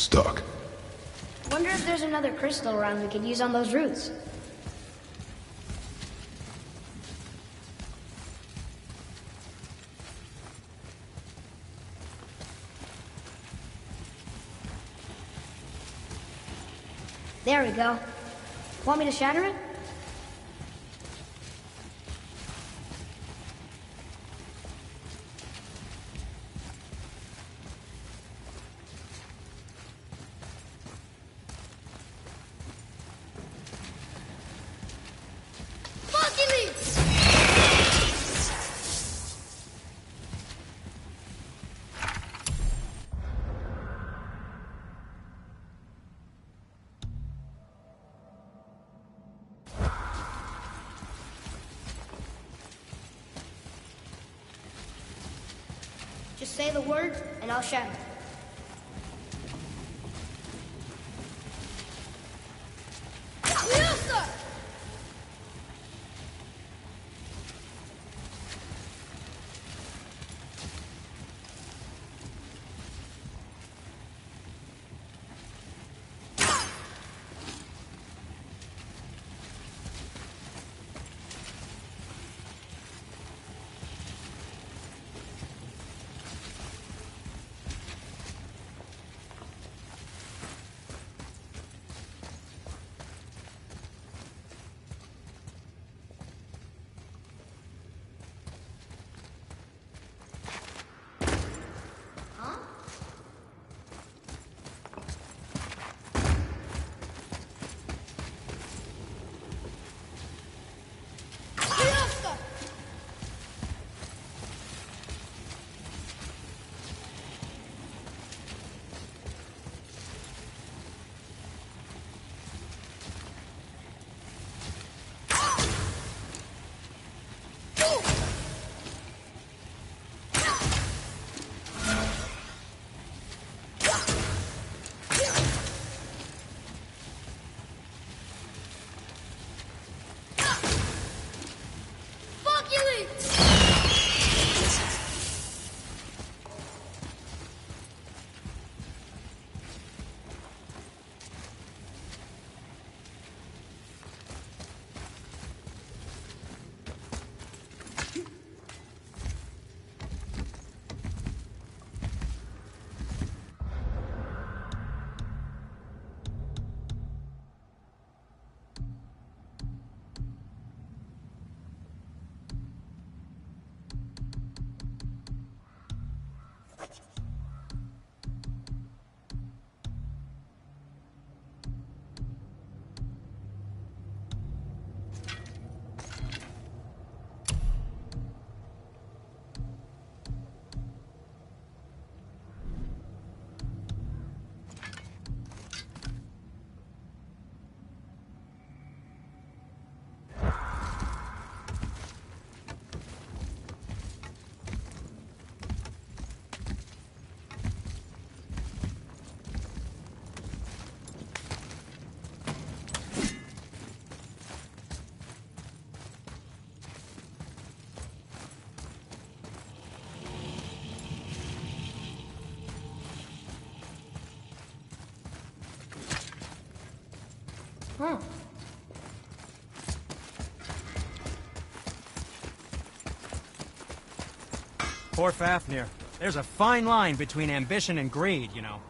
Stuck. Wonder if there's another crystal around we could use on those roots. There we go. Want me to shatter it? Just say the word, and I'll shatter it. Poor Fafnir. There's a fine line between ambition and greed, you know.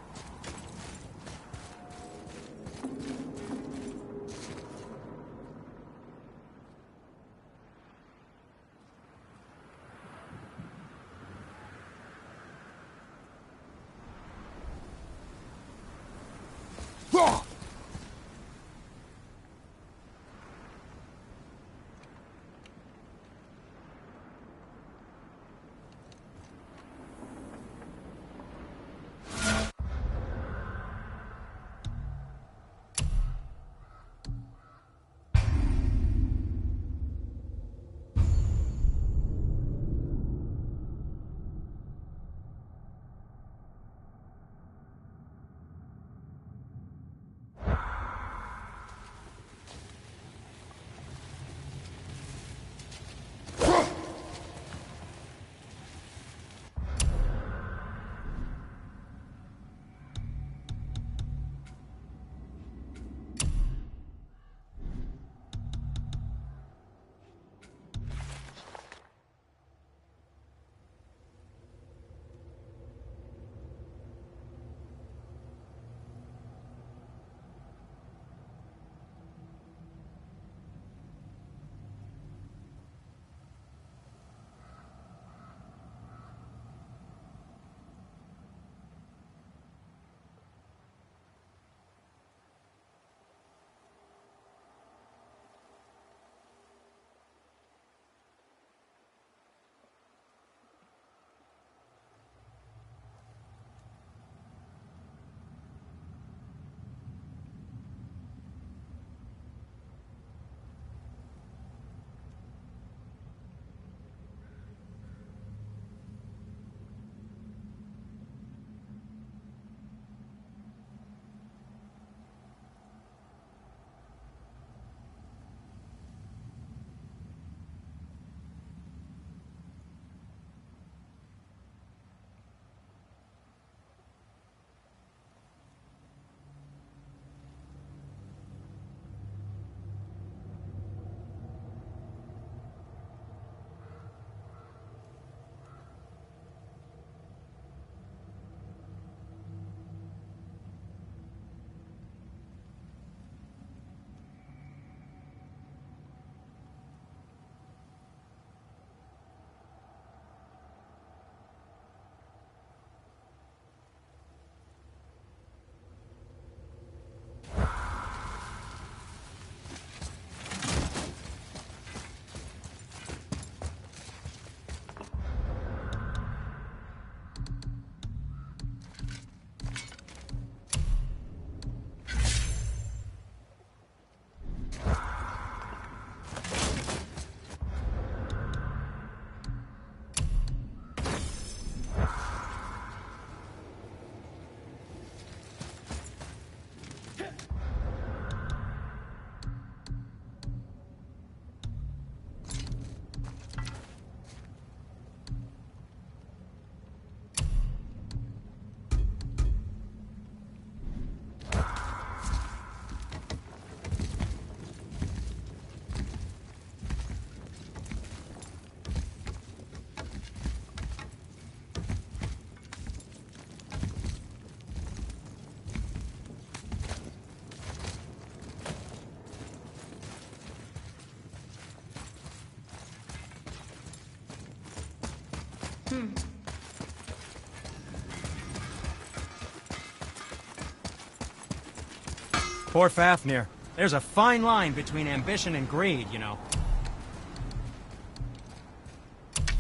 Poor Fafnir. There's a fine line between ambition and greed, you know.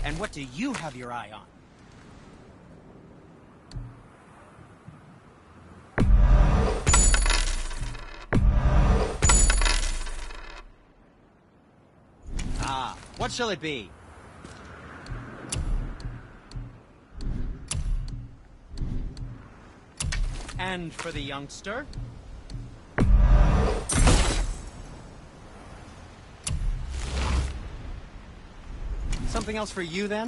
And what do you have your eye on? Ah, what shall it be? And for the youngster? Something else for you, then?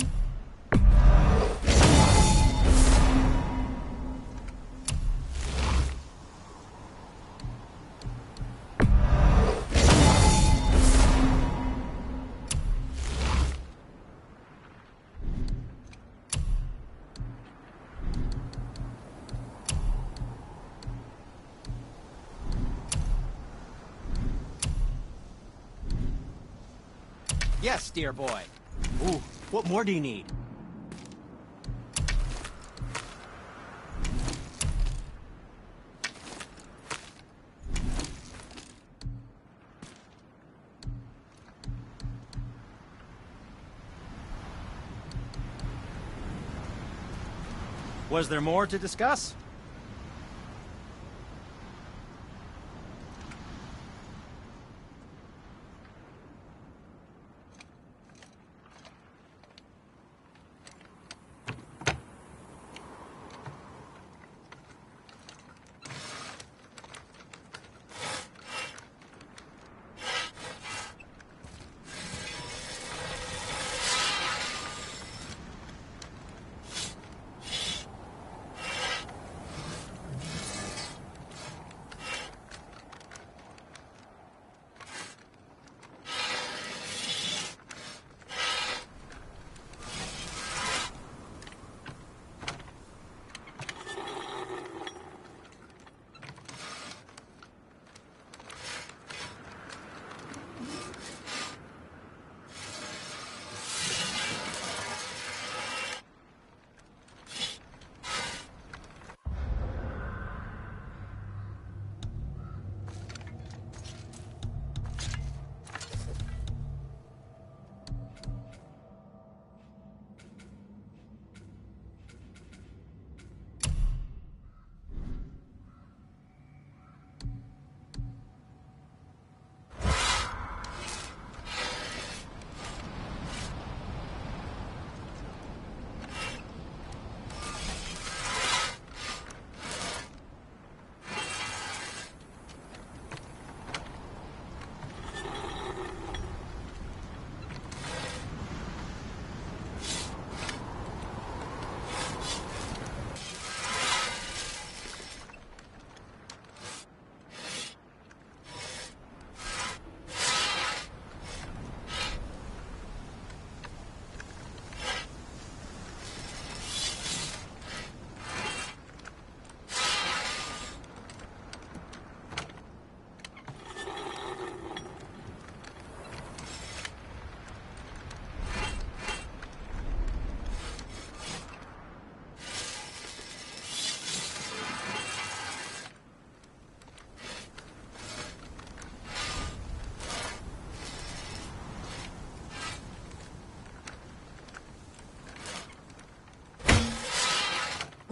Yes, dear boy. Ooh, what more do you need? Was there more to discuss?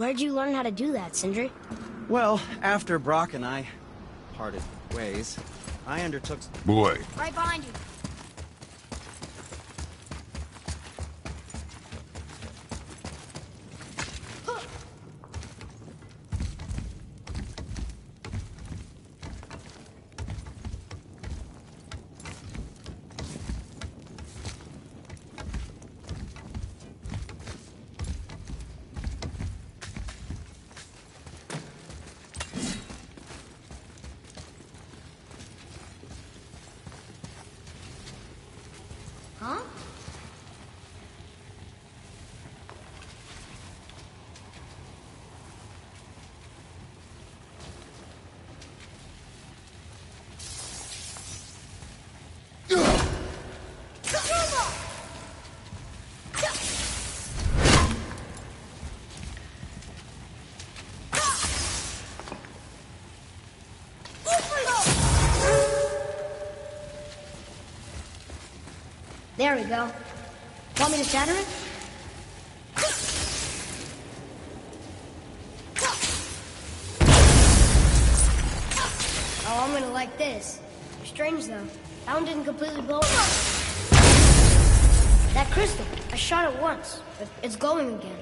Where'd you learn how to do that, Sindri? Well, after Brock and I parted ways, I undertook... Boy, Right behind you. There we go. Want me to shatter it? Oh, I'm gonna like this. Strange though. That one didn't completely blow up. That crystal, I shot it once, but it's glowing again.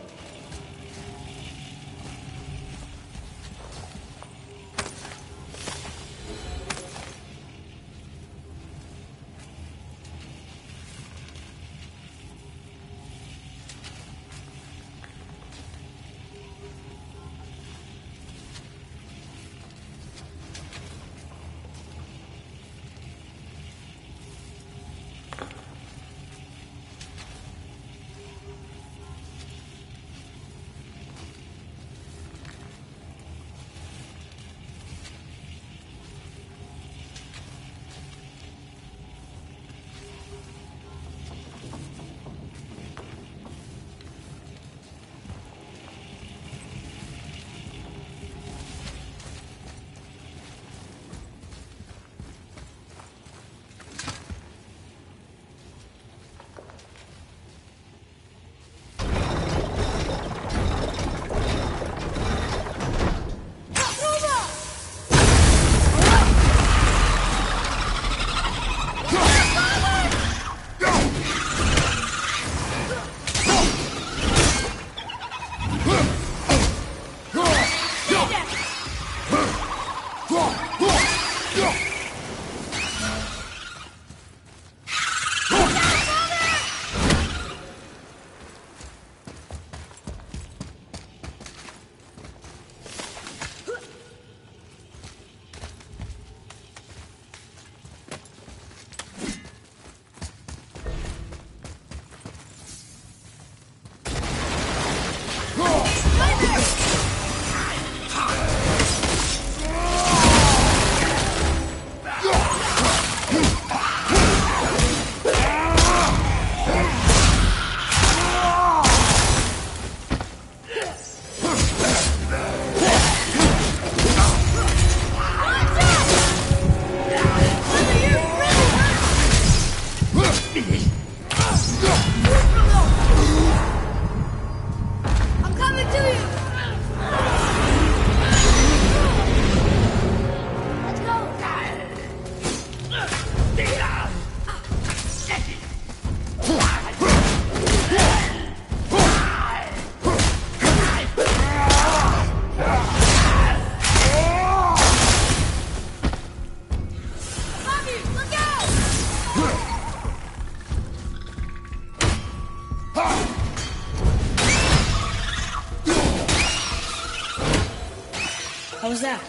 How was that?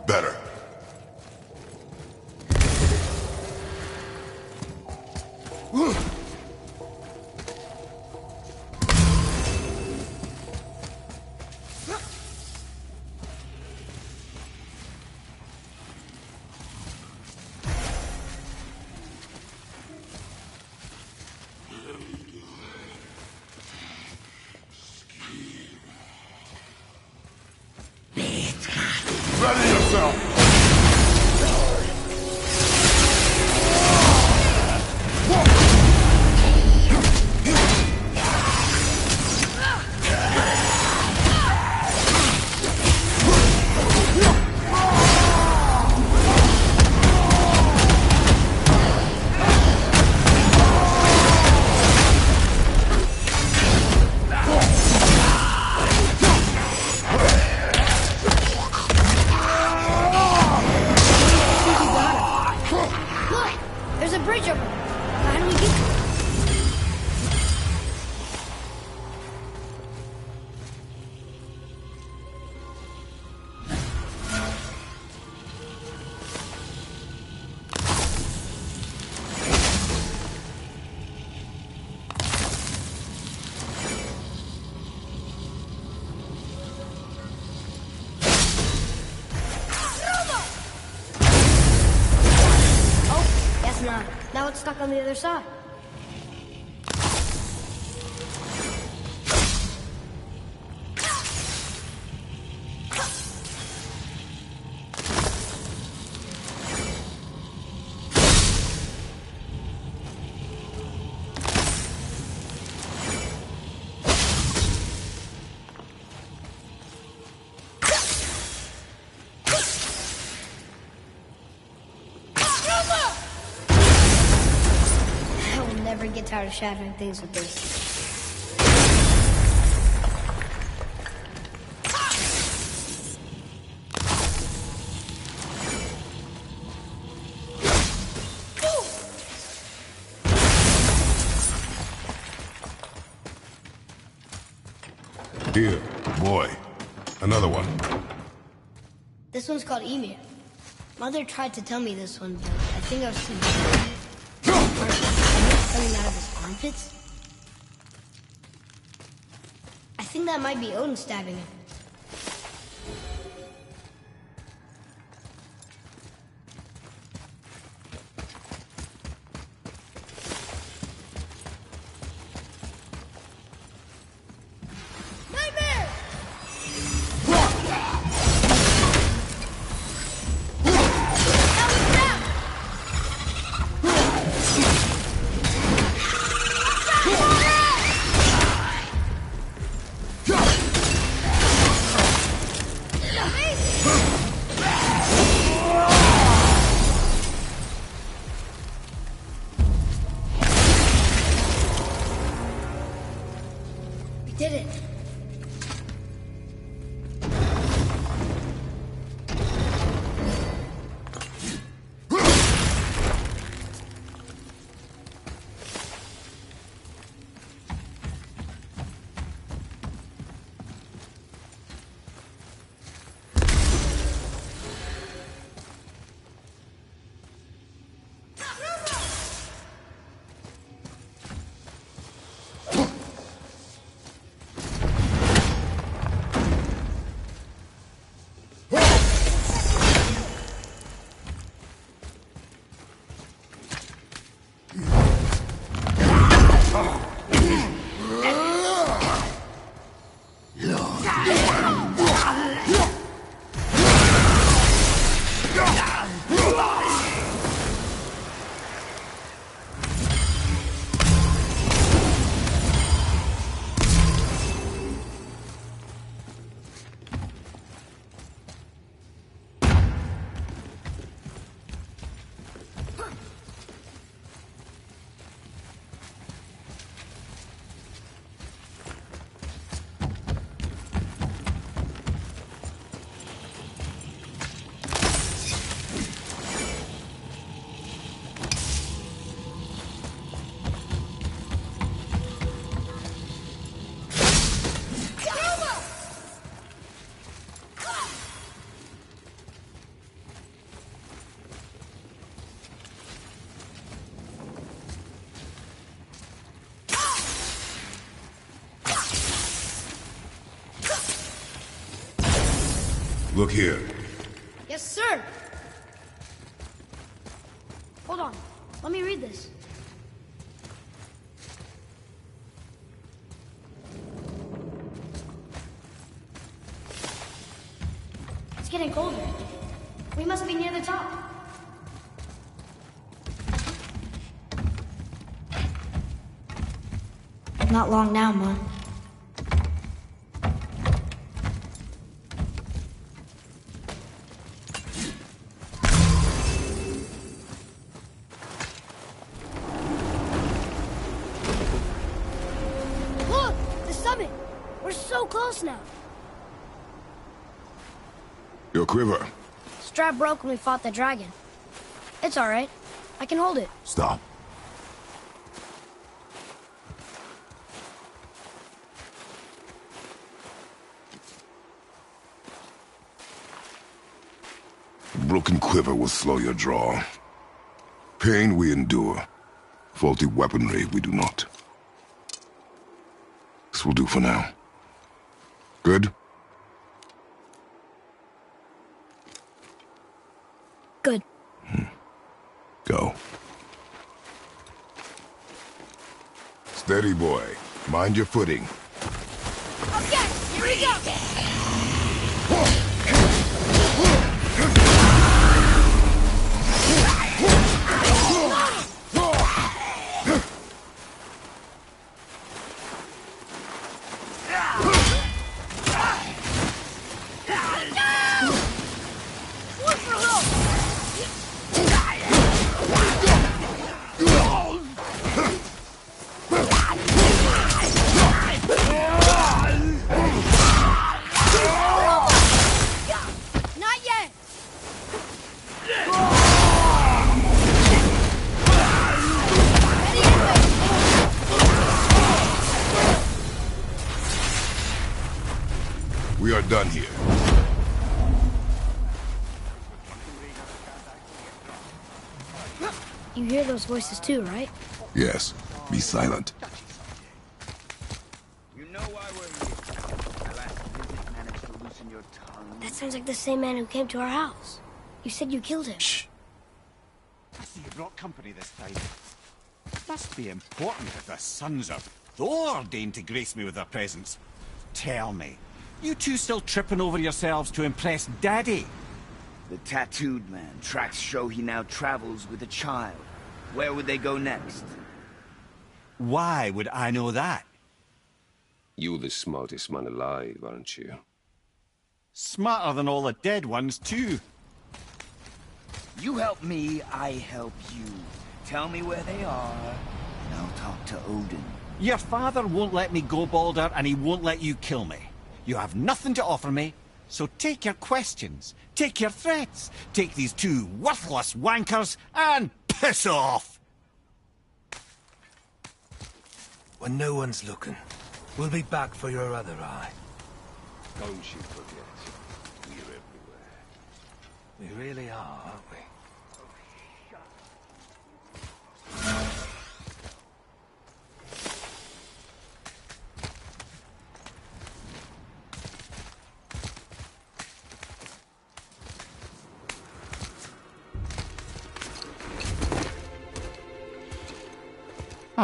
Better. Ready yourself! There's a bridge over there. How do we get there? Now it's stuck on the other side. never get tired of shattering things with this. Here, boy. Another one. This one's called Emir. Mother tried to tell me this one, but I think I was too young. Coming out of his armpits? I think that might be Odin stabbing him. Did it. Look here. Yes, sir. Hold on. Let me read this. It's getting colder. We must be near the top. Not long now, Mom. Look! The summit! We're so close now. Your quiver. Strap broke when we fought the dragon. It's all right. I can hold it. Stop. Broken quiver will slow your draw. Pain we endure. Faulty weaponry we do not. This will do for now. Good? Good. Go. Steady, boy. Mind your footing. Okay, here we go! are done here. You hear those voices too, right? Yes. Be silent. You know why we're here. My last visit managed to loosen your tongue. That sounds like the same man who came to our house. You said you killed him. Shh. I see you brought company this time. Must be important if the sons of Thor deign to grace me with their presence. Tell me, you two still tripping over yourselves to impress Daddy? The tattooed man. Tracks show he now travels with a child. Where would they go next? Why would I know that? You're the smartest man alive, aren't you? Smarter than all the dead ones, too. You help me, I help you. Tell me where they are, and I'll talk to Odin. Your father won't let me go, Baldur, and he won't let you kill me. You have nothing to offer me, so take your questions, take your threats, take these two worthless wankers, and piss off! When no one's looking, we'll be back for your other eye. Don't you forget, we're everywhere. We really are, aren't we?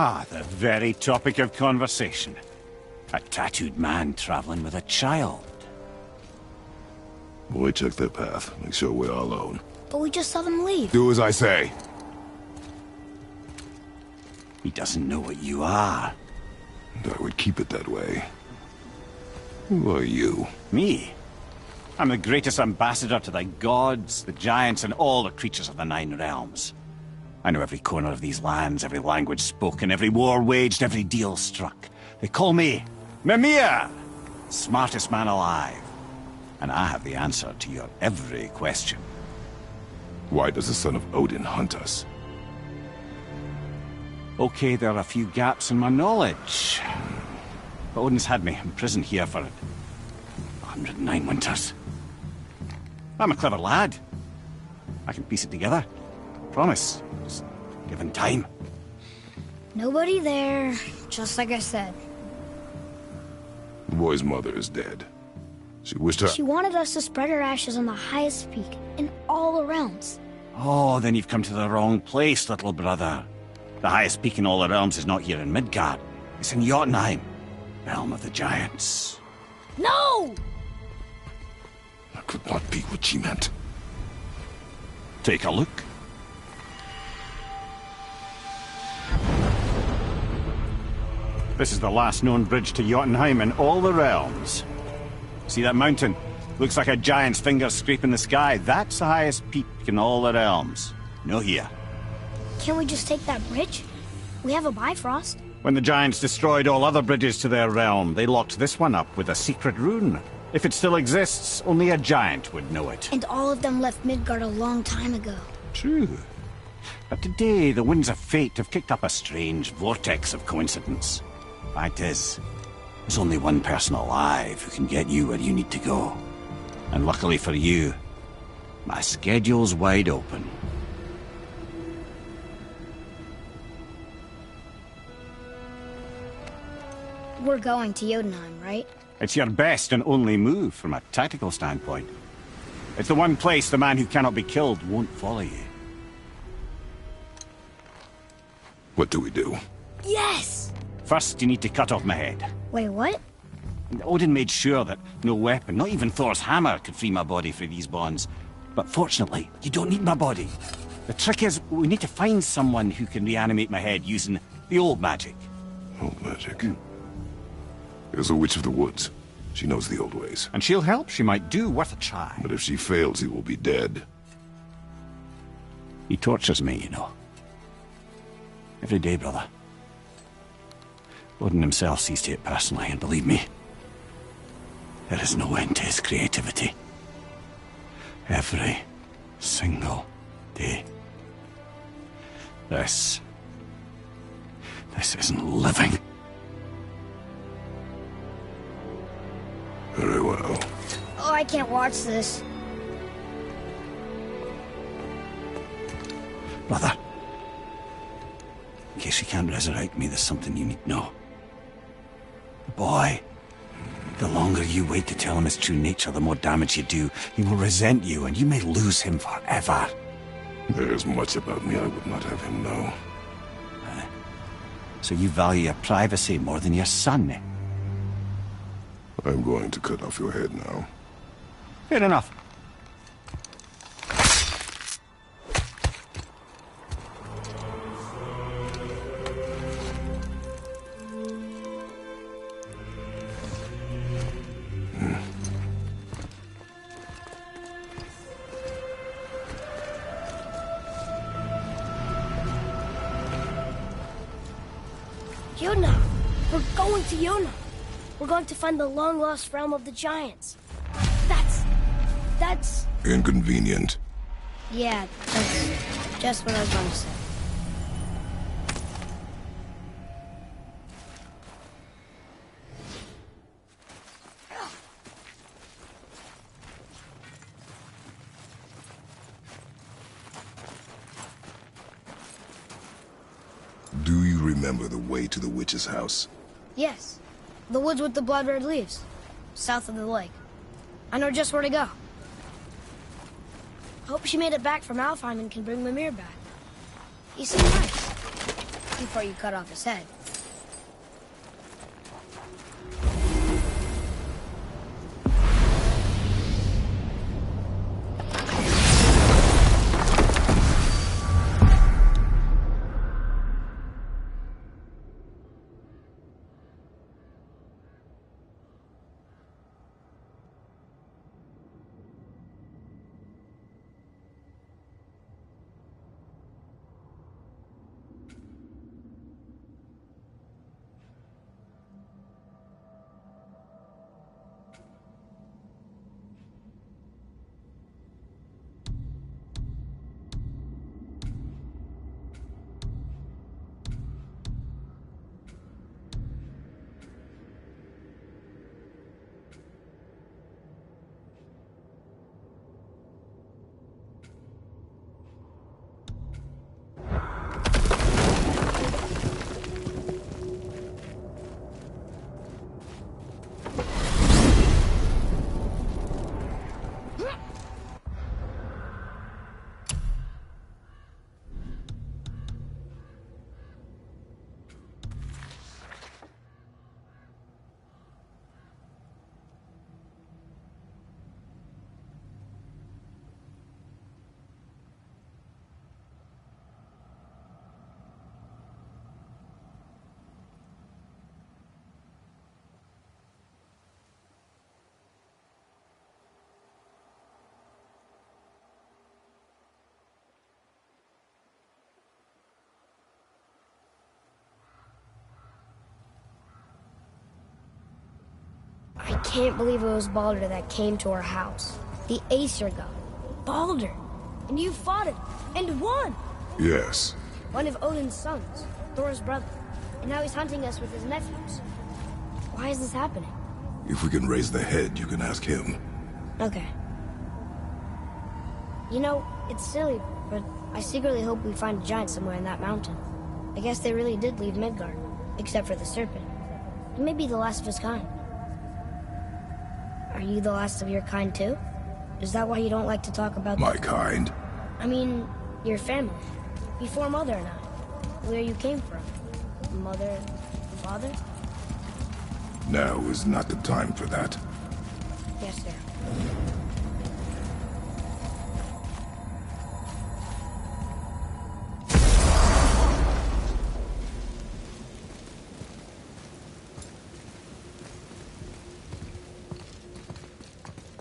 Ah, the very topic of conversation. A tattooed man traveling with a child. Boy, check their path. Make sure we're all alone. But we just saw them leave. Do as I say. He doesn't know what you are. And I would keep it that way. Who are you? Me? I'm the greatest ambassador to the gods, the giants, and all the creatures of the Nine Realms. I know every corner of these lands, every language spoken, every war waged, every deal struck. They call me Mimir, smartest man alive. And I have the answer to your every question. Why does the son of Odin hunt us? Okay, there are a few gaps in my knowledge. But Odin's had me imprisoned here for 109 winters. I'm a clever lad. I can piece it together. Promise. Just given time. Nobody there, just like I said. The boy's mother is dead. She wished her... She wanted us to spread her ashes on the highest peak in all the realms. Oh, then you've come to the wrong place, little brother. The highest peak in all the realms is not here in Midgard. It's in Jotunheim, realm of the giants. No! That could not be what she meant. Take a look. This is the last known bridge to Jotunheim in all the realms. See that mountain? Looks like a giant's finger scraping the sky. That's the highest peak in all the realms. No here. Can't we just take that bridge? We have a Bifrost. When the giants destroyed all other bridges to their realm, they locked this one up with a secret rune. If it still exists, only a giant would know it. And all of them left Midgard a long time ago. True. But today, the winds of fate have kicked up a strange vortex of coincidence. Fact is, there's only one person alive who can get you where you need to go. And luckily for you, my schedule's wide open. We're going to Jotunheim, right? It's your best and only move from a tactical standpoint. It's the one place the man who cannot be killed won't follow you. What do we do? Yes! First, you need to cut off my head. Wait, what? Odin made sure that no weapon, not even Thor's hammer, could free my body from these bonds. But fortunately, you don't need my body. The trick is, we need to find someone who can reanimate my head using the old magic. Old magic. There's a witch of the woods. She knows the old ways. And she'll help. She might do worth a try. But if she fails, he will be dead. He tortures me, you know. Every day, brother. Odin himself sees to it personally, and believe me, there is no end to his creativity. Every single day. This isn't living. Very well. I can't watch this. Mother, in case you can't resurrect me, there's something you need to know. The boy, the longer you wait to tell him his true nature, the more damage you do. He will resent you, and you may lose him forever. There's much about me I would not have him know. So you value your privacy more than your son, eh? I'm going to cut off your head now. Fair enough. Yuna! We're going to Yuna! We're going to find the long-lost realm of the Giants. That's... Inconvenient. Yeah, that's just what I was going to say. Do you remember the way to the witch's house? Yes. The woods with the blood-red leaves. South of the lake. I know just where to go. Hope she made it back from Alfheim and can bring Mimir back. He seemed nice. Before you cut off his head. I can't believe it was Baldur that came to our house. The Aesir god. Baldur! And you fought him, and won! Yes. One of Odin's sons, Thor's brother. And now he's hunting us with his nephews. Why is this happening? If we can raise the head, you can ask him. Okay. You know, it's silly, but I secretly hope we find a giant somewhere in that mountain. I guess they really did leave Midgard, except for the serpent. He may be the last of his kind. Are you the last of your kind too? Is that why you don't like to talk about... My kind? I mean, your family. Before Mother and I. Where you came from. Mother, father? Now is not the time for that. Yes, sir.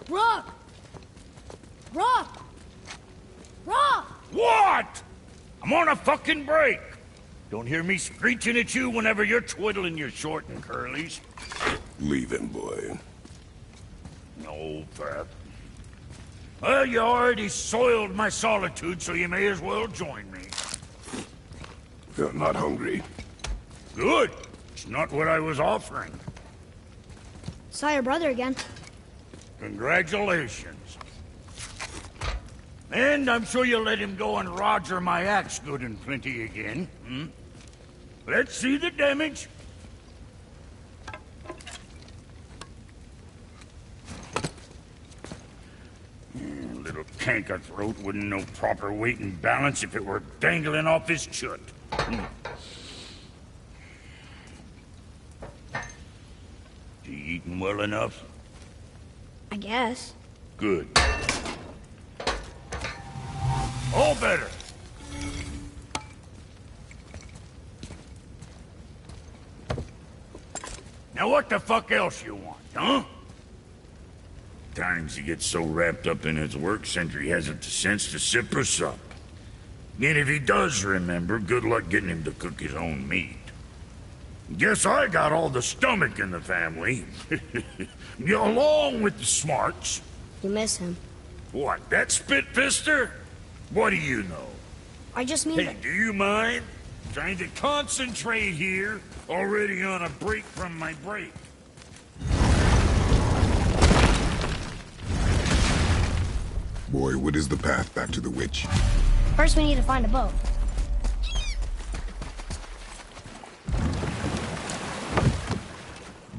Rock! Rock! Rock! What? I'm on a fucking break. Don't hear me screeching at you whenever you're twiddling your short and curlies. Leave him, boy. No, Pep. Well, you already soiled my solitude, so you may as well join me. You're not hungry. Good. It's not what I was offering. Saw your brother again. Congratulations. And I'm sure you'll let him go and roger my axe good and plenty again. Hmm? Let's see the damage. Little canker throat wouldn't know proper weight and balance if it were dangling off his chut. You eating well enough? I guess. Good. All better. Now what the fuck else you want, huh? Times he gets so wrapped up in his work, Sentry hasn't the sense to sip or sup. And if he does remember, good luck getting him to cook his own meat. Guess I got all the stomach in the family. Along with the smarts. You miss him. What, that spit-fister? What do you know? I just mean Hey, that... do you mind? Trying to concentrate here, already on a break from my break. Boy, what is the path back to the witch? First we need to find a boat.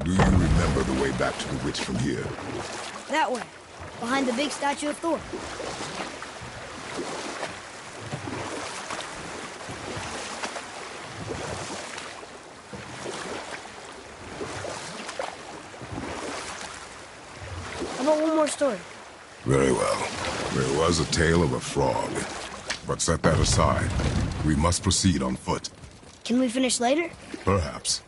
Do you remember the way back to the witch from here? That way. Behind the big statue of Thor. How about one more story? Very well. There was a tale of a frog. But set that aside. We must proceed on foot. Can we finish later? Perhaps.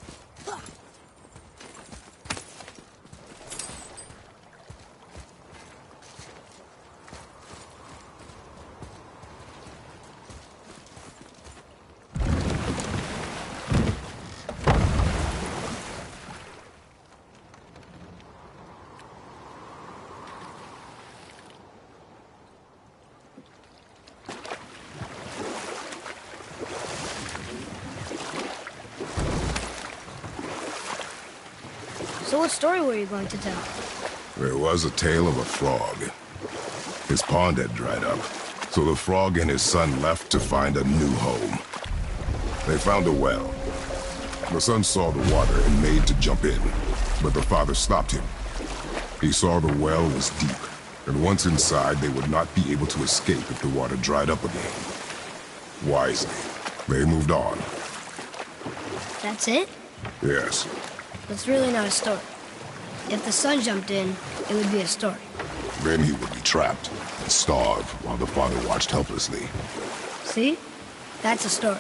So what story were you going to tell? There was a tale of a frog. His pond had dried up, so the frog and his son left to find a new home. They found a well. The son saw the water and made to jump in, but the father stopped him. He saw the well was deep, and once inside they would not be able to escape if the water dried up again. Wisely, they moved on. That's it? Yes. That's really not a story. If the son jumped in, it would be a story. Then he would be trapped and starve while the father watched helplessly. See? That's a story.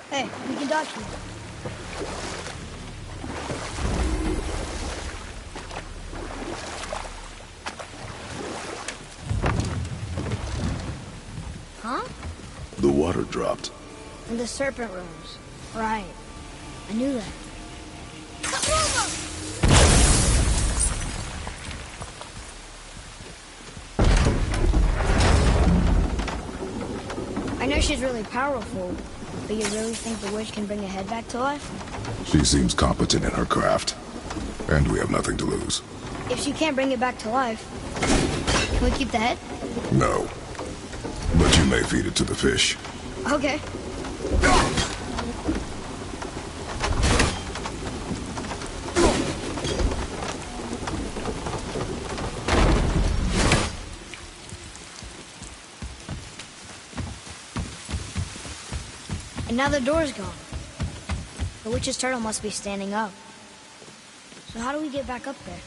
Hey, we can dock here. Huh? The water dropped. And the serpent rose. Right. I knew that. I know she's really powerful, but you really think the witch can bring a head back to life? She seems competent in her craft, and we have nothing to lose. If she can't bring it back to life, can we keep the head? No. But you may feed it to the fish. Okay. And now the door's gone. The witch's turtle must be standing up. So how do we get back up there?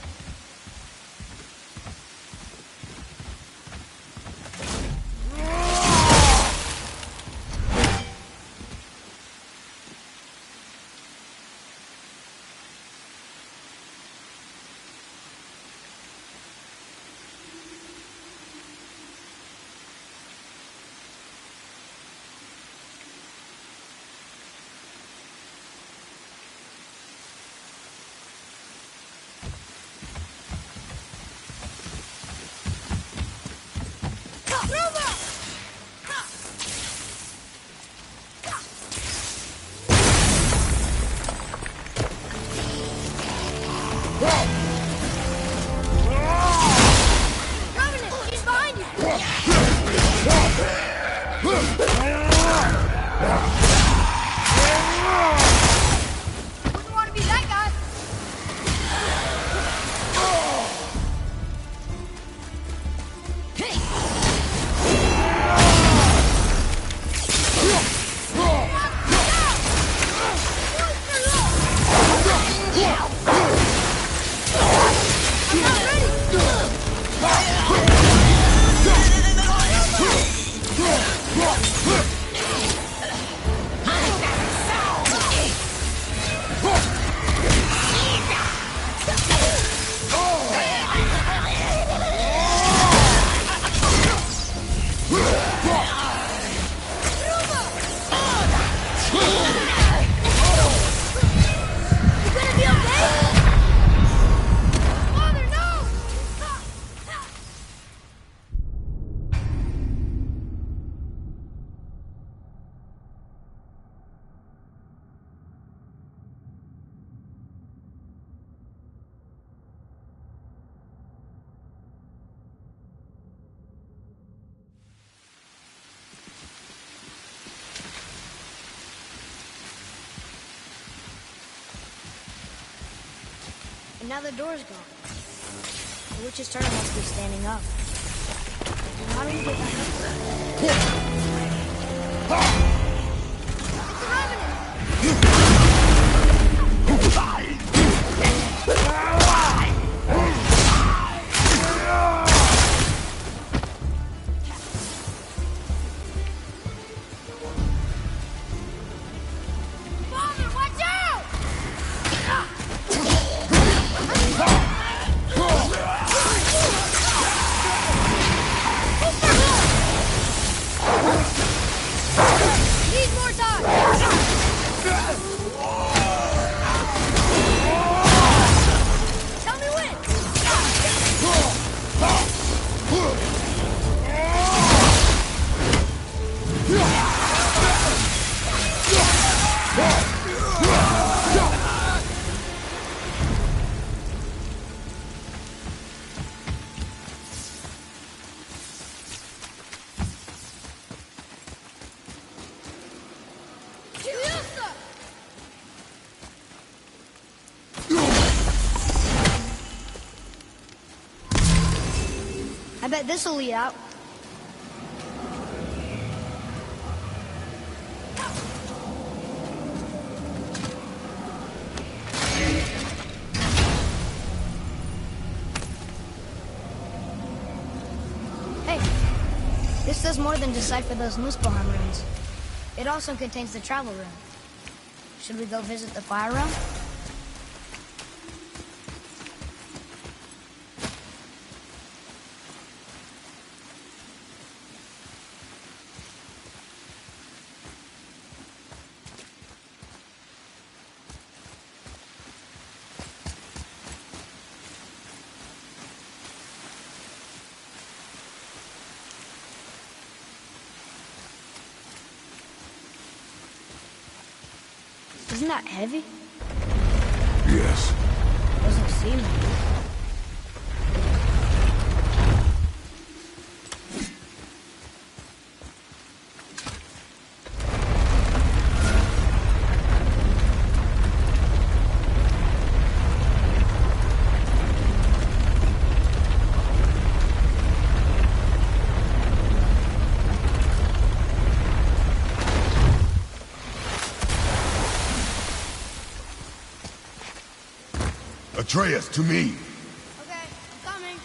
And now the door's gone. The witch's turtle must be standing up. How do we get back up there? It's a revenant! Father, watch out! Need more time! Tell me when! I bet this'll lead out. Hey, this does more than decipher those Muspelheim runes. It also contains the travel rune. Should we go visit the fire realm? Isn't that heavy? Yes. Doesn't seem heavy. Atreus, to me! Okay, I'm coming.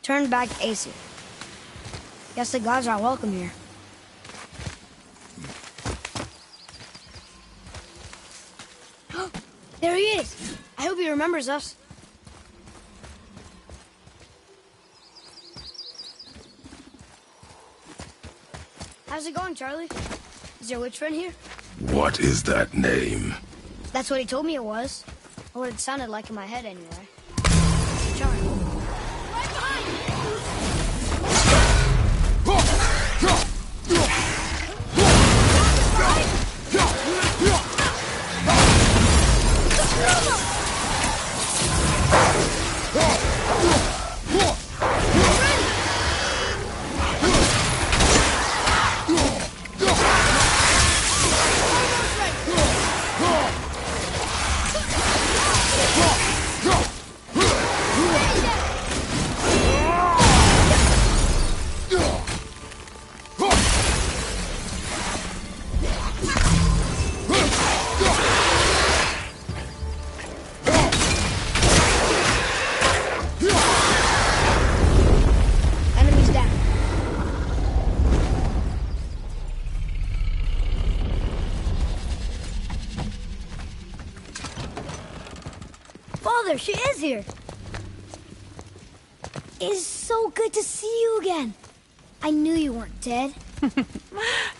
Turn back to Aesir. Guess the gods are welcome here. There he is. I hope he remembers us. How's it going, Charlie? Is your witch friend here? What is that name? That's what he told me it was. Or what it sounded like in my head, anyway. Charlie. Right behind Enemies down. Father, she is here. It's so good to see you again. I knew you weren't dead.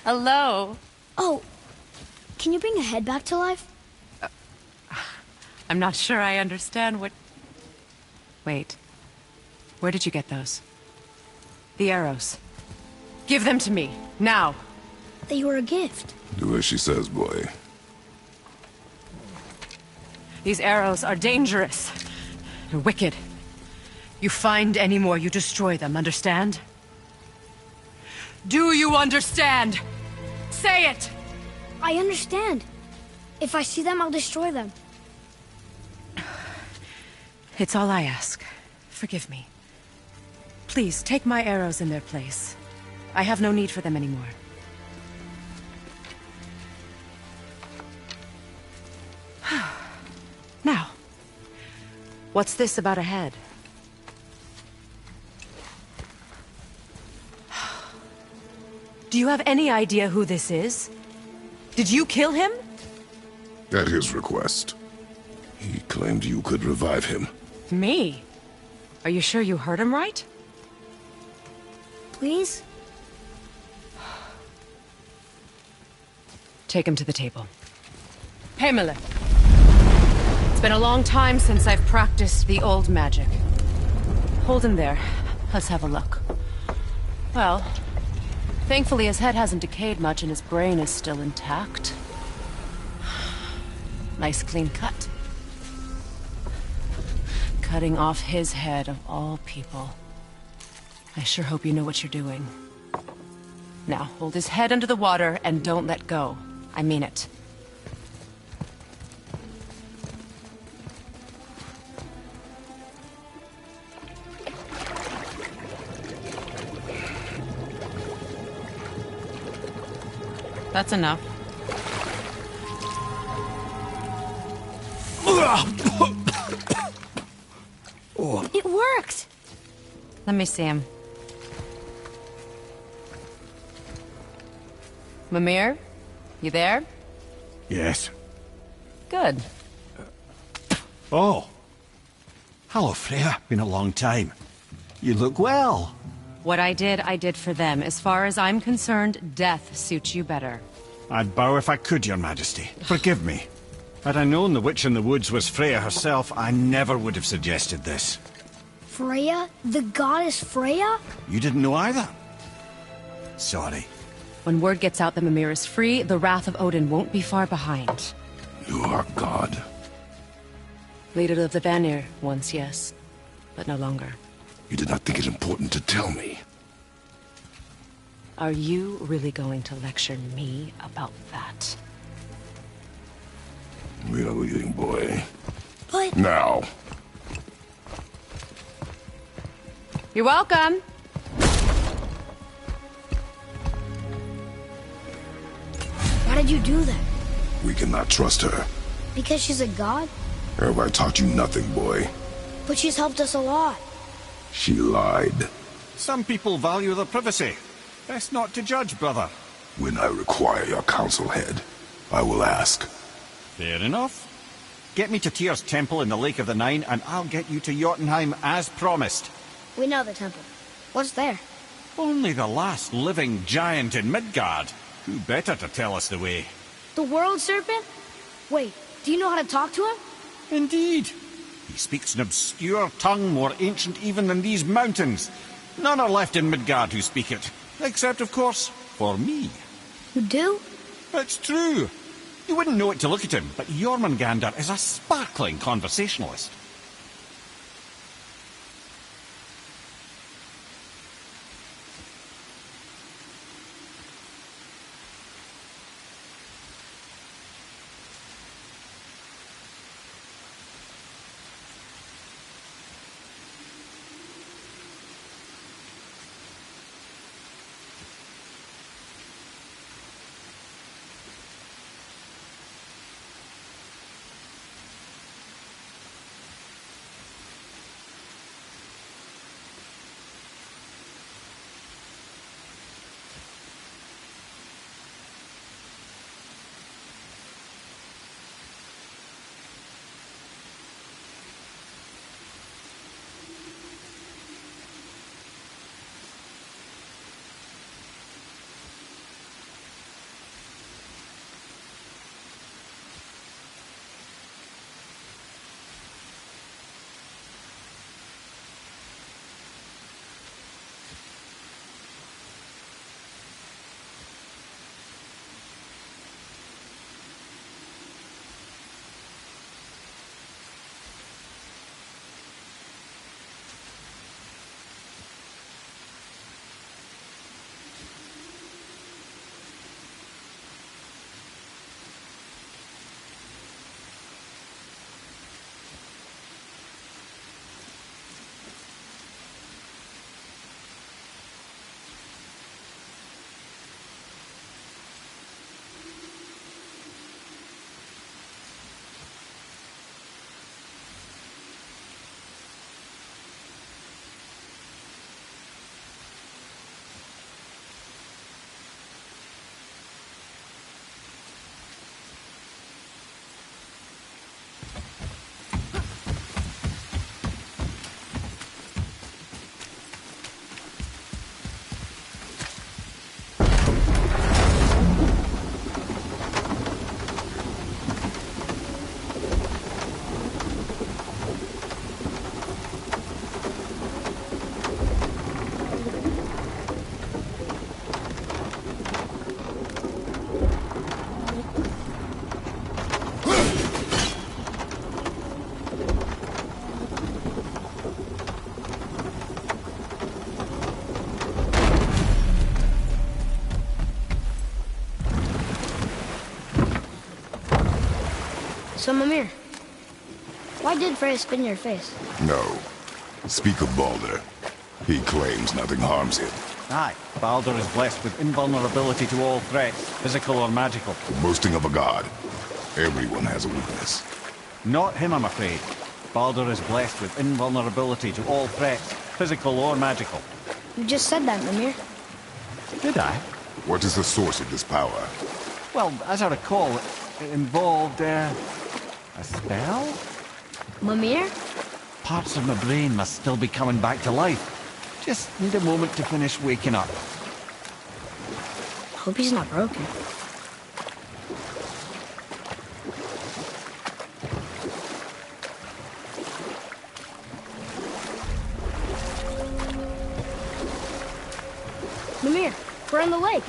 Hello. Oh, can you bring a head back to life? I'm not sure I understand what... Wait. Where did you get those? The arrows. Give them to me, now. They were a gift. Do as she says, boy. These arrows are dangerous. They're wicked. You find any more, you destroy them, understand? Do you understand? Say it! I understand. If I see them, I'll destroy them. It's all I ask. Forgive me. Please, take my arrows in their place. I have no need for them anymore. Now, what's this about a head? Do you have any idea who this is? Did you kill him? At his request. He claimed you could revive him. Me? Are you sure you heard him right? Please? Take him to the table. Himmler. It's been a long time since I've practiced the old magic. Hold him there. Let's have a look. Well, thankfully his head hasn't decayed much and his brain is still intact. Nice clean cut. Cutting off his head of all people. I sure hope you know what you're doing. Now, hold his head under the water and don't let go. I mean it. That's enough. It worked! Let me see him. Mimir? You there? Yes. Good. Oh. Hello, Freya. Been a long time. You look well. What I did for them. As far as I'm concerned, death suits you better. I'd bow if I could, Your Majesty. Forgive me. Had I known the witch in the woods was Freya herself, I never would have suggested this. Freya? The goddess Freya? You didn't know either? Sorry. When word gets out that Mimir is free, the wrath of Odin won't be far behind. You are God. Leader of the Vanir, once, yes. But no longer. You did not think it important to tell me. Are you really going to lecture me about that? We are leaving, boy. But... Now. You're welcome. Why did you do that? We cannot trust her. Because she's a god? Have I taught you nothing, boy? But she's helped us a lot. She lied. Some people value their privacy. Best not to judge, brother. When I require your council head, I will ask. Fair enough. Get me to Tyr's temple in the Lake of the Nine, and I'll get you to Jotunheim as promised. We know the temple. What's there? Only the last living giant in Midgard. Who better to tell us the way? The World Serpent? Wait, do you know how to talk to him? Indeed. He speaks an obscure tongue more ancient even than these mountains. None are left in Midgard who speak it. Except, of course, for me. You do? It's true. You wouldn't know it to look at him, but Jormungandr is a sparkling conversationalist. So, Mimir, why did Freya spit in your face? No. Speak of Baldur. He claims nothing harms him. Aye, Baldur is blessed with invulnerability to all threats, physical or magical. The boasting of a god. Everyone has a weakness. Not him, I'm afraid. Baldur is blessed with invulnerability to all threats, physical or magical. You just said that, Mimir. Did I? What is the source of this power? Well, as I recall, it involved, a spell? Mimir? Parts of my brain must still be coming back to life. Just need a moment to finish waking up. Hope he's not broken. Mimir, we're on the lake.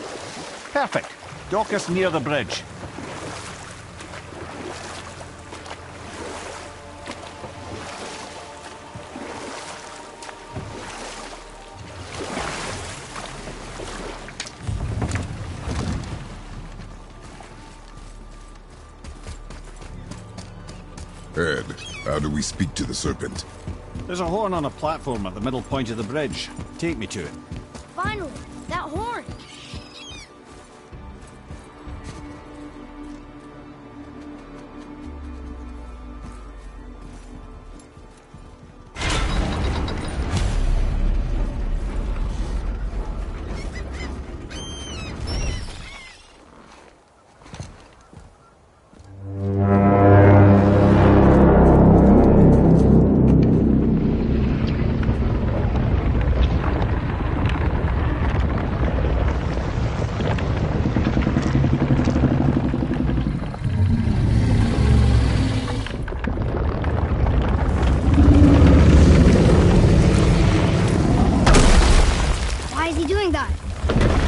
Perfect. Dock us near the bridge. Ed, how do we speak to the serpent? There's a horn on a platform at the middle point of the bridge. Take me to it. Finally, that horn. doing that?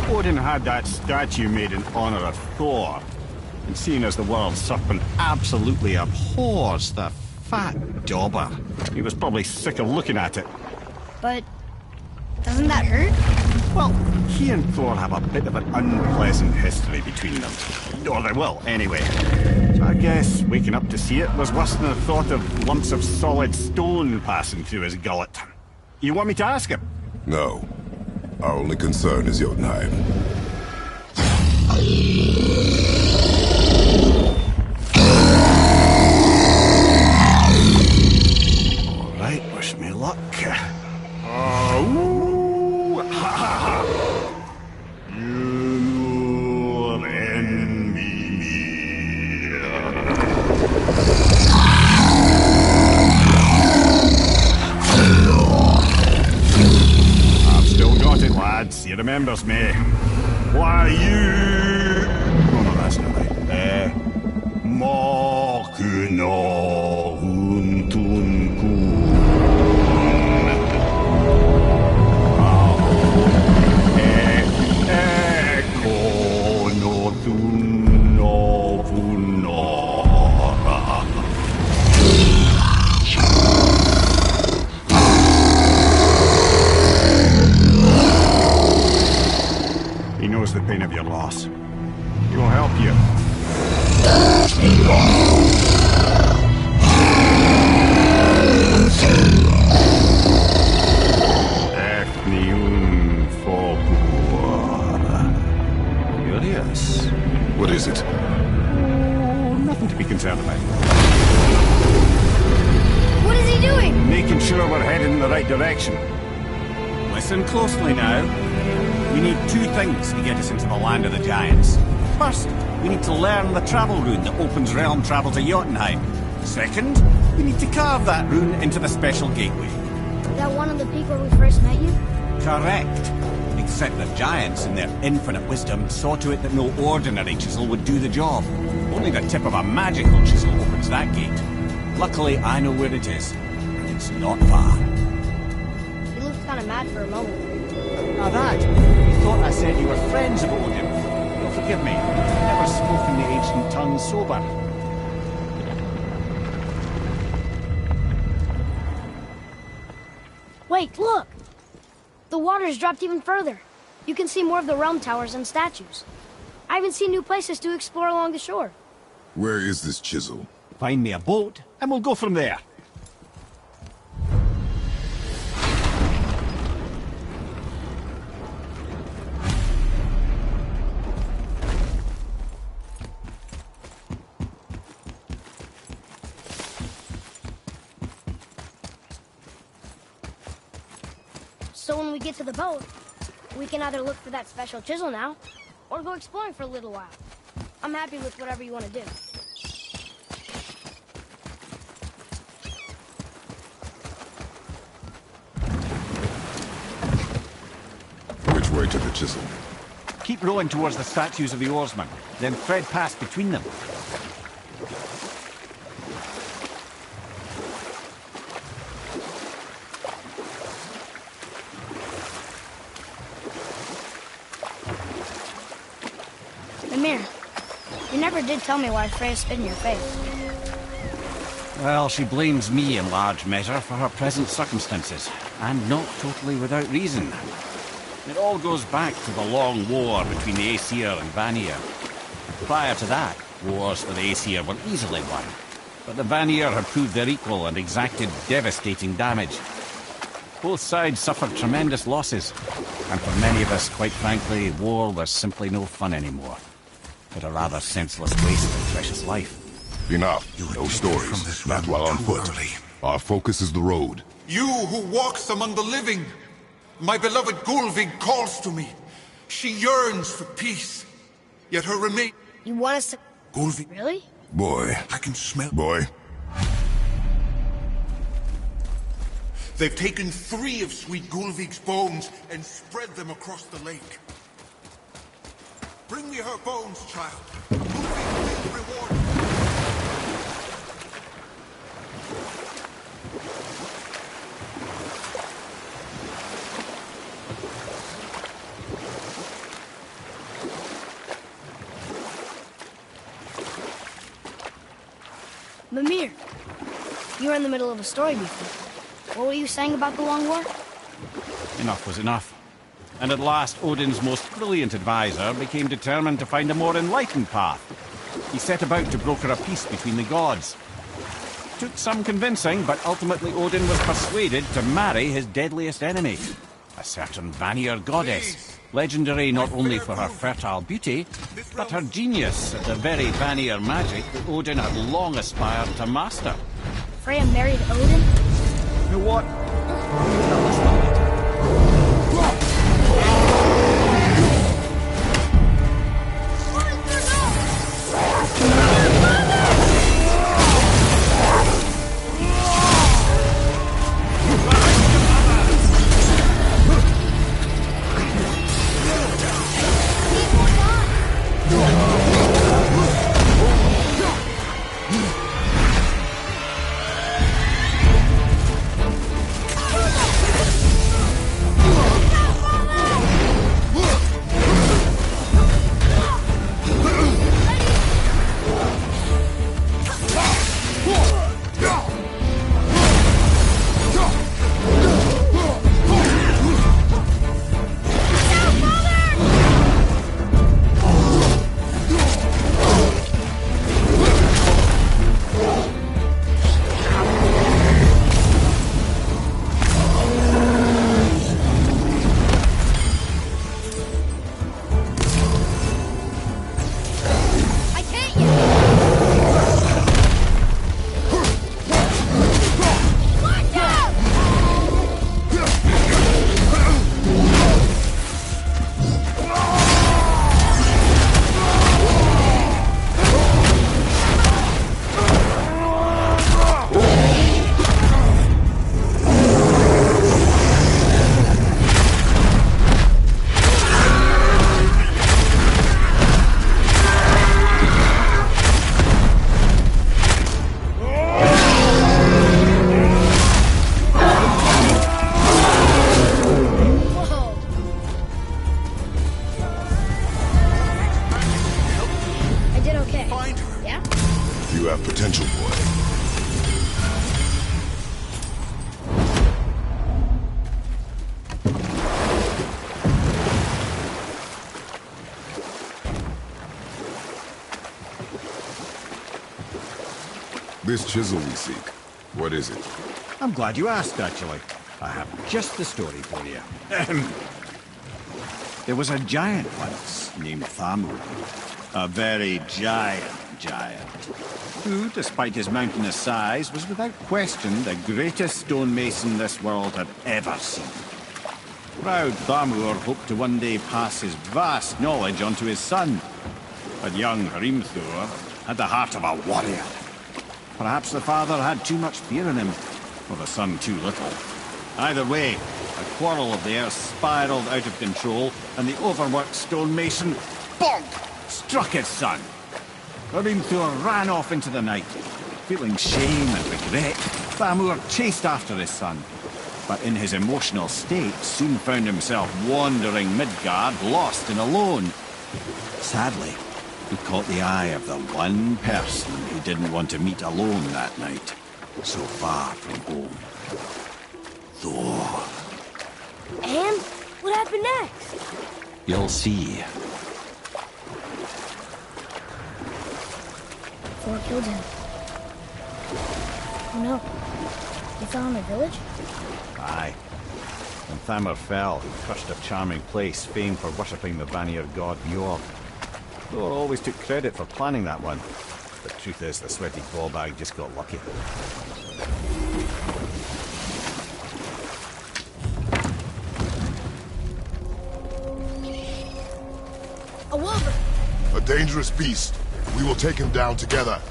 Odin had that statue made in honor of Thor. And seeing as the world serpent absolutely abhors the fat dauber, he was probably sick of looking at it. But doesn't that hurt? Well, he and Thor have a bit of an unpleasant history between them. Or they will, anyway. So I guess waking up to see it was worse than the thought of lumps of solid stone passing through his gullet. You want me to ask him? No. Our only concern is Jotunheim. All right, wish me luck. Ooh, ha, ha, ha. You envy me. I've still got it, lads. He remembers me. Why, you... Oh, no, that's not right. Makuna Huntunkun. He knows the pain of your loss. He will help you. Curious. What is it? Oh, nothing to be concerned about. What is he doing? Making sure we're heading in the right direction. Listen closely now. We need two things to get us into the land of the giants. First, we need to learn the travel rune that opens realm travel to Jotunheim. Second, we need to carve that rune into the special gateway. That one on the peak where we first met you? Correct. Except the giants, in their infinite wisdom, saw to it that no ordinary chisel would do the job. Only the tip of a magical chisel opens that gate. Luckily, I know where it is. And it's not far. You looked kind of mad for a moment. Now that, you thought I said you were friends of Odin. You'll forgive me. I've never spoken the ancient tongue sober. Wait, look! The water's dropped even further. You can see more of the realm towers and statues. I even see new places to explore along the shore. Where is this chisel? Find me a boat, and we'll go from there. So when we get to the boat, we can either look for that special chisel now, or go exploring for a little while. I'm happy with whatever you want to do. Which way to the chisel? Keep rowing towards the statues of the oarsmen, then thread past between them. Mimir, you never did tell me why Freya spit in your face. Well, she blames me in large measure for her present circumstances, and not totally without reason. It all goes back to the long war between the Aesir and Vanir. Prior to that, wars for the Aesir were easily won, but the Vanir had proved their equal and exacted devastating damage. Both sides suffered tremendous losses, and for many of us, quite frankly, war was simply no fun anymore. But a rather senseless waste of precious life. Enough. No stories. Not while on foot. Our focus is the road. You who walks among the living. My beloved Gulvig calls to me. She yearns for peace. Yet her remain... You want us to... Gulvig... Really? Boy. I can smell... Boy. They've taken 3 of sweet Gulvig's bones and spread them across the lake. Bring me her bones, child. Gulvig will reward you. Mimir, you were in the middle of a story before. What were you saying about the Long War? Enough was enough. And at last, Odin's most brilliant advisor became determined to find a more enlightened path. He set about to broker a peace between the gods. Took some convincing, but ultimately Odin was persuaded to marry his deadliest enemy, a certain Vanir goddess, legendary not only for her fertile beauty, but her genius at the very Vanir magic that Odin had long aspired to master. Freya married Odin? You know what? This chisel we seek, what is it? I'm glad you asked, actually. I have just the story for you. There was a giant once named Thamur. A very giant, who, despite his mountainous size, was without question the greatest stonemason this world had ever seen. Proud Thamur hoped to one day pass his vast knowledge on to his son. But young Hrimthur had the heart of a warrior. Perhaps the father had too much fear in him, or the son too little. Either way, a quarrel of theirs spiraled out of control, and the overworked stonemason, bonk, struck his son. Hrimthur ran off into the night. Feeling shame and regret, Thamur chased after his son, but in his emotional state soon found himself wandering Midgard, lost and alone. Sadly, he caught the eye of the one person he didn't want to meet alone that night, so far from home. Thor. And what happened next? You'll see. Thor killed him. Oh no. He fell in the village? Aye. When Thamur fell, he crushed a charming place famed for worshipping the Vanir god Bjorn. Thor always took credit for planning that one. The truth is, the sweaty ballbag just got lucky. A wolver! A dangerous beast. We will take him down together.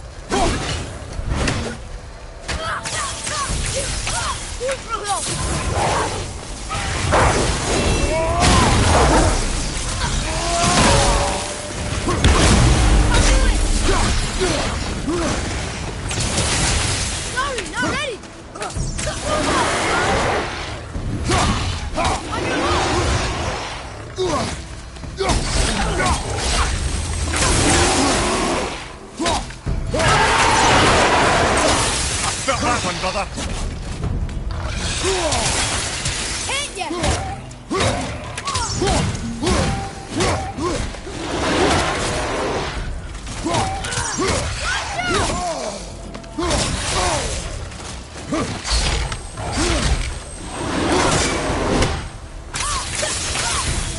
Sorry, not ready! one, brother. Hit ya!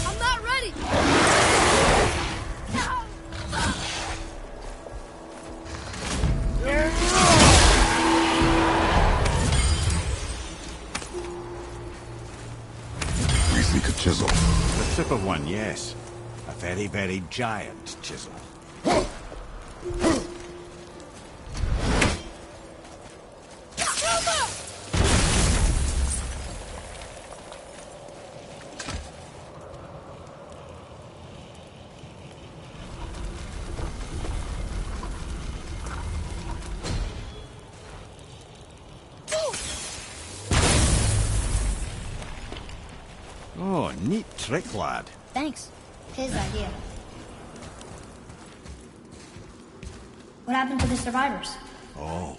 I'm not ready! We seek a chisel. The tip of one, yes. A very, very giant chisel. Oh, neat trick, lad. Thanks. His idea. What happened to the survivors? Oh.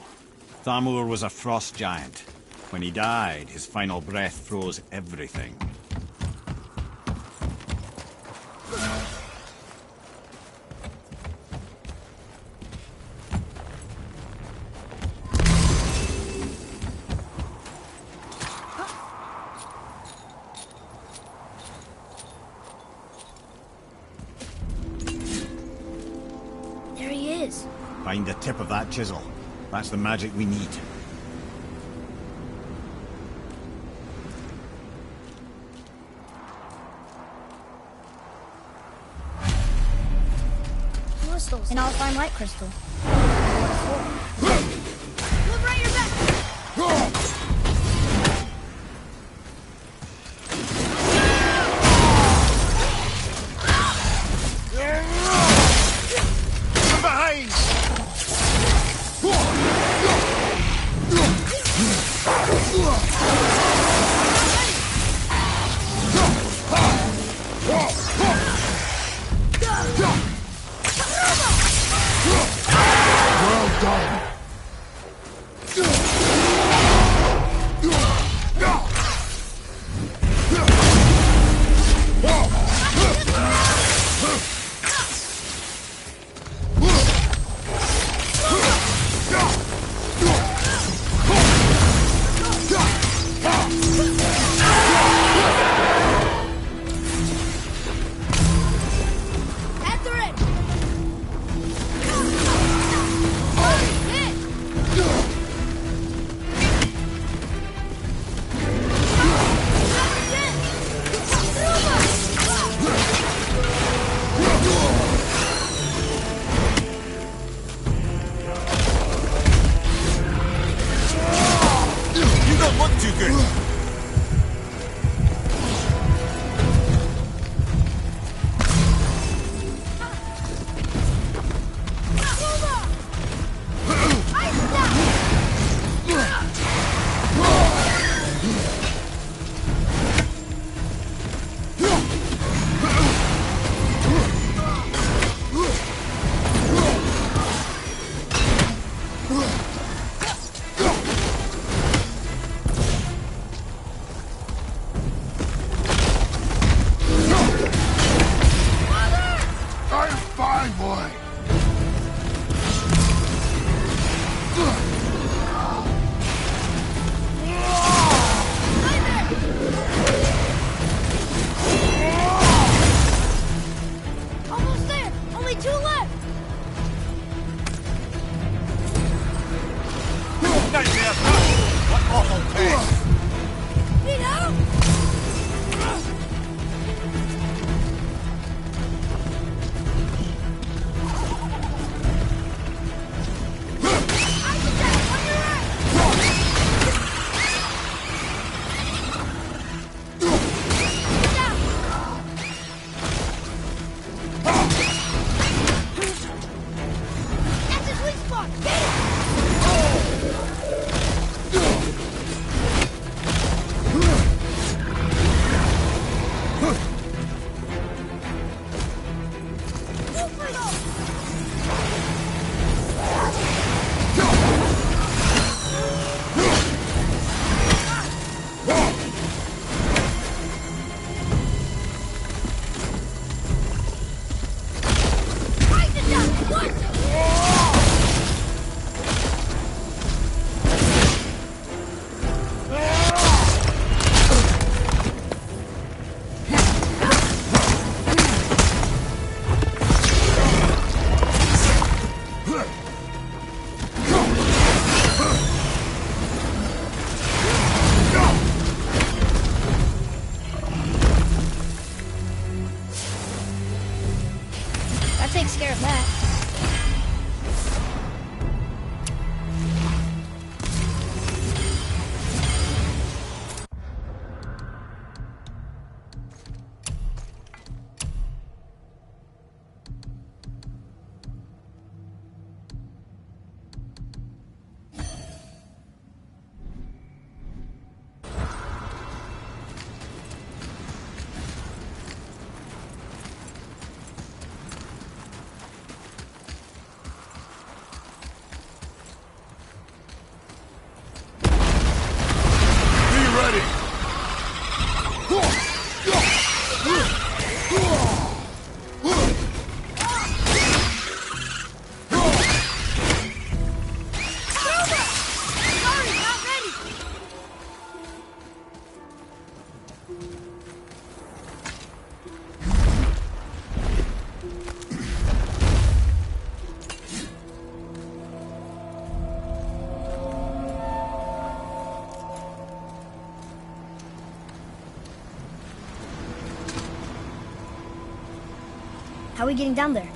Thamur was a frost giant. When he died, his final breath froze everything. There he is. Find the tip of that chisel. That's the magic we need. Crystals. An all-fine light crystal. Look right your back! From behind! Well done. After it! You don't look too good. I'm fine, boy. Almost there! Only two left! Nightmare! What awful pain! Need help? That takes care of that. How are we getting down there?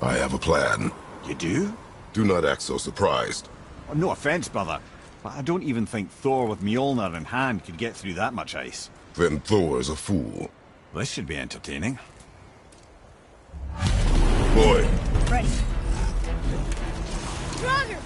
I have a plan. You do? Do not act so surprised. Oh, no offense, brother, but I don't even think Thor with Mjolnir in hand could get through that much ice. Then Thor's a fool. This should be entertaining. Boy. Ready. Draugr!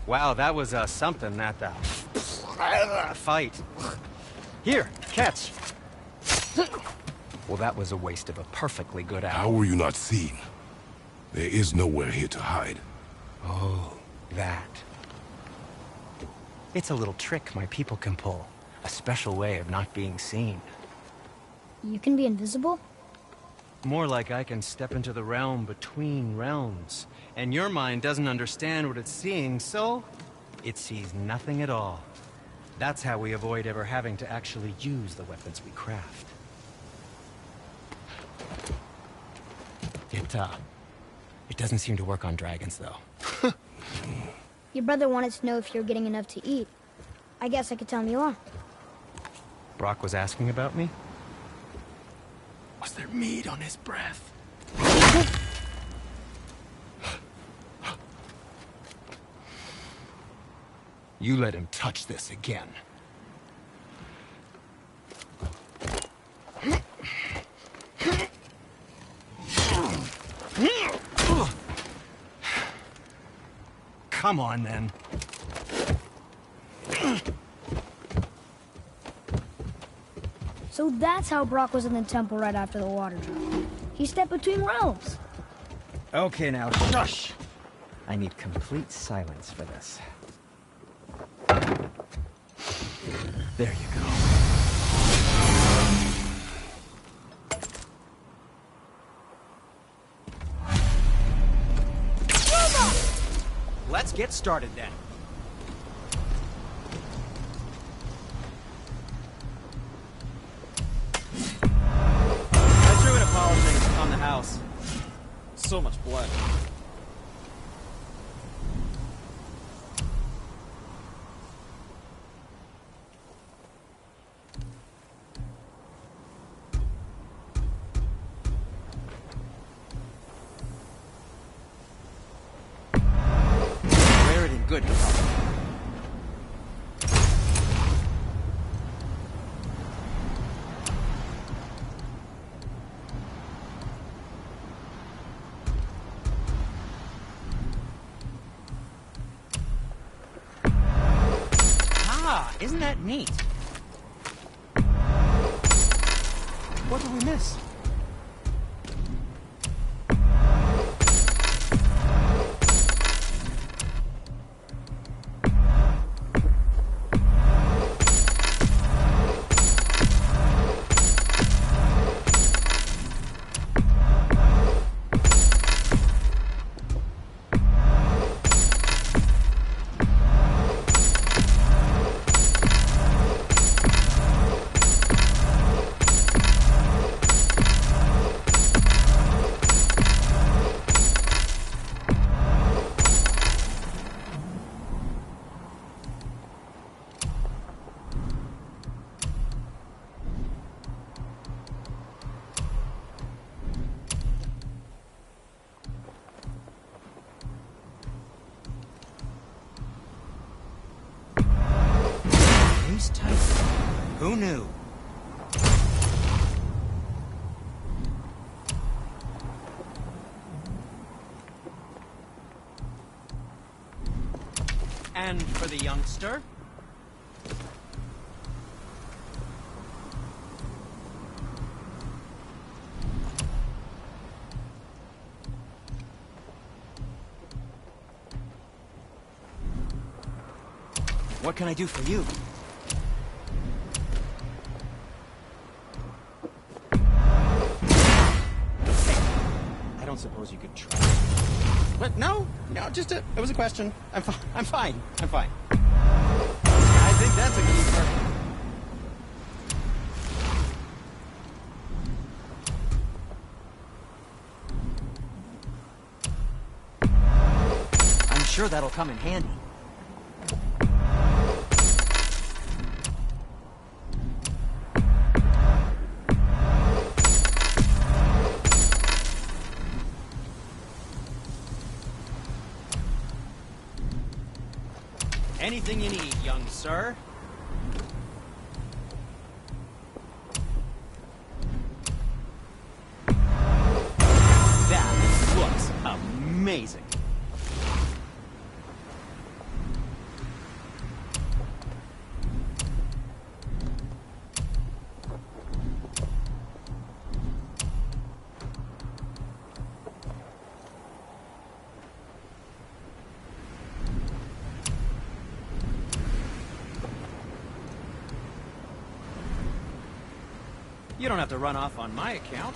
Wow, that was something, that fight. Here, catch. Well, that was a waste of a perfectly good hour. How were you not seen? There is nowhere here to hide. Oh, that. It's a little trick my people can pull. A special way of not being seen. You can be invisible? More like I can step into the realm between realms. And your mind doesn't understand what it's seeing, so it sees nothing at all. That's how we avoid ever having to actually use the weapons we craft. It doesn't seem to work on dragons, though. Your brother wanted to know if you're getting enough to eat. I guess I could tell him you are. Brock was asking about me? Was there meat on his breath? You let him touch this again. Come on, then. So that's how Brock was in the temple right after the water drop. He stepped between realms. Okay, now, shush! I need complete silence for this. There you go. Let's get started then. I threw in a polishing on the house. So much blood. Good. Ah, isn't that neat? What did we miss? Who knew? And for the youngster? What can I do for you? I don't suppose you could try. What? No, it was a question. I'm fine. I think that's a keeper. I'm sure that'll come in handy. Anything you need, young sir. That looks amazing. You don't have to run off on my account.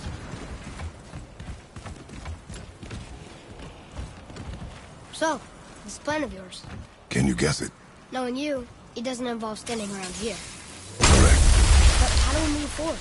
So, this plan of yours. Can you guess it? Knowing you, it doesn't involve standing around here. Correct. But how do we move forward?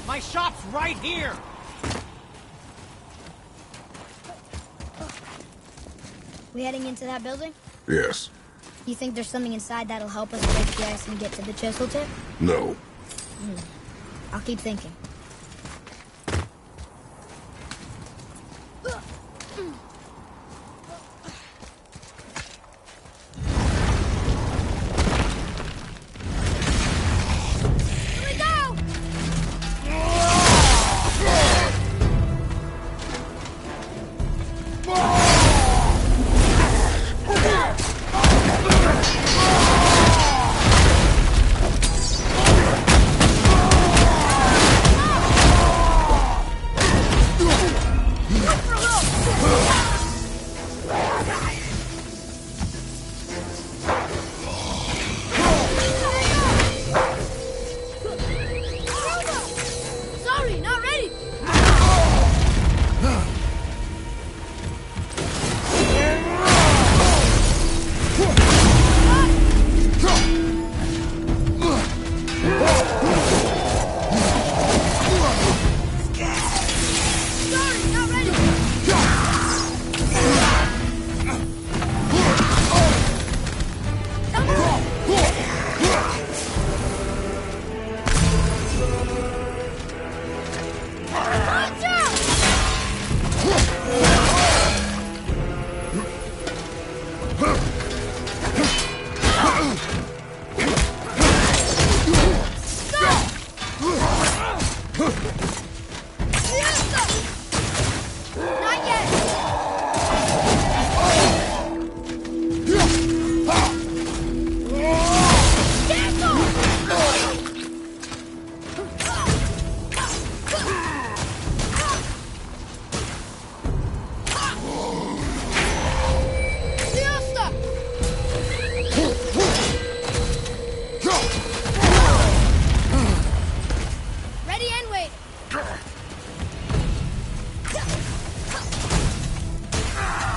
My shop's right here! We heading into that building? Yes. You think there's something inside that'll help us break the ice and get to the chisel tip? No. I'll keep thinking.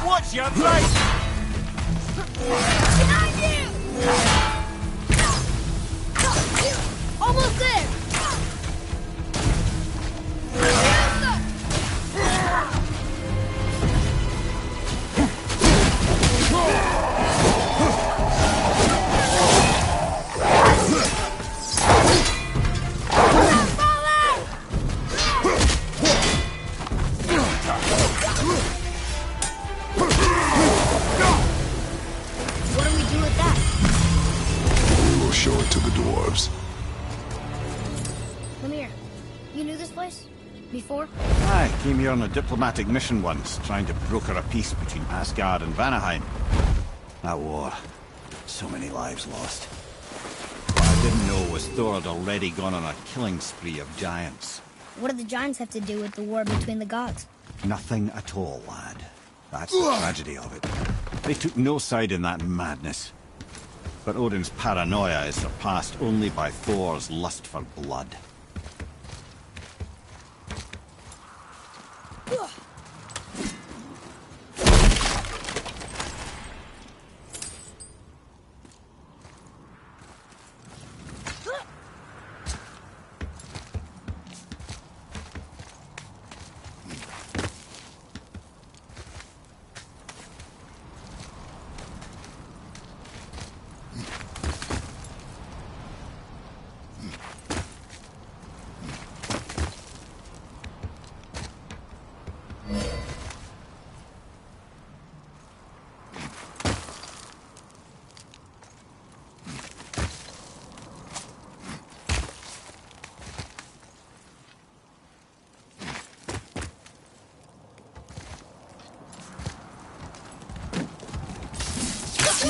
Watch your face! Behind you! Almost there! Show it to the dwarves. Come here. You knew this place? Before? I came here on a diplomatic mission once, trying to broker a peace between Asgard and Vanaheim. That war. So many lives lost. What I didn't know was Thor had already gone on a killing spree of giants. What do the giants have to do with the war between the gods? Nothing at all, lad. That's the tragedy of it. They took no side in that madness. But Odin's paranoia is surpassed only by Thor's lust for blood.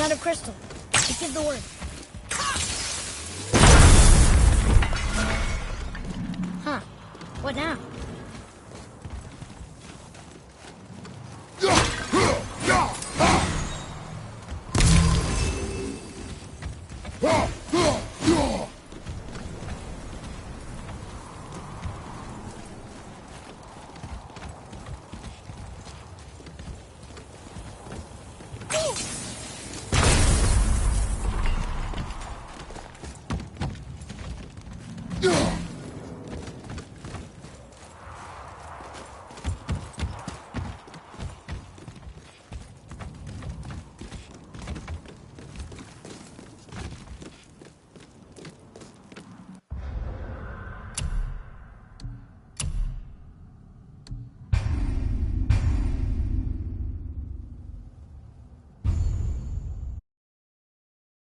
Run out of crystal. Just give the word. Huh. What now?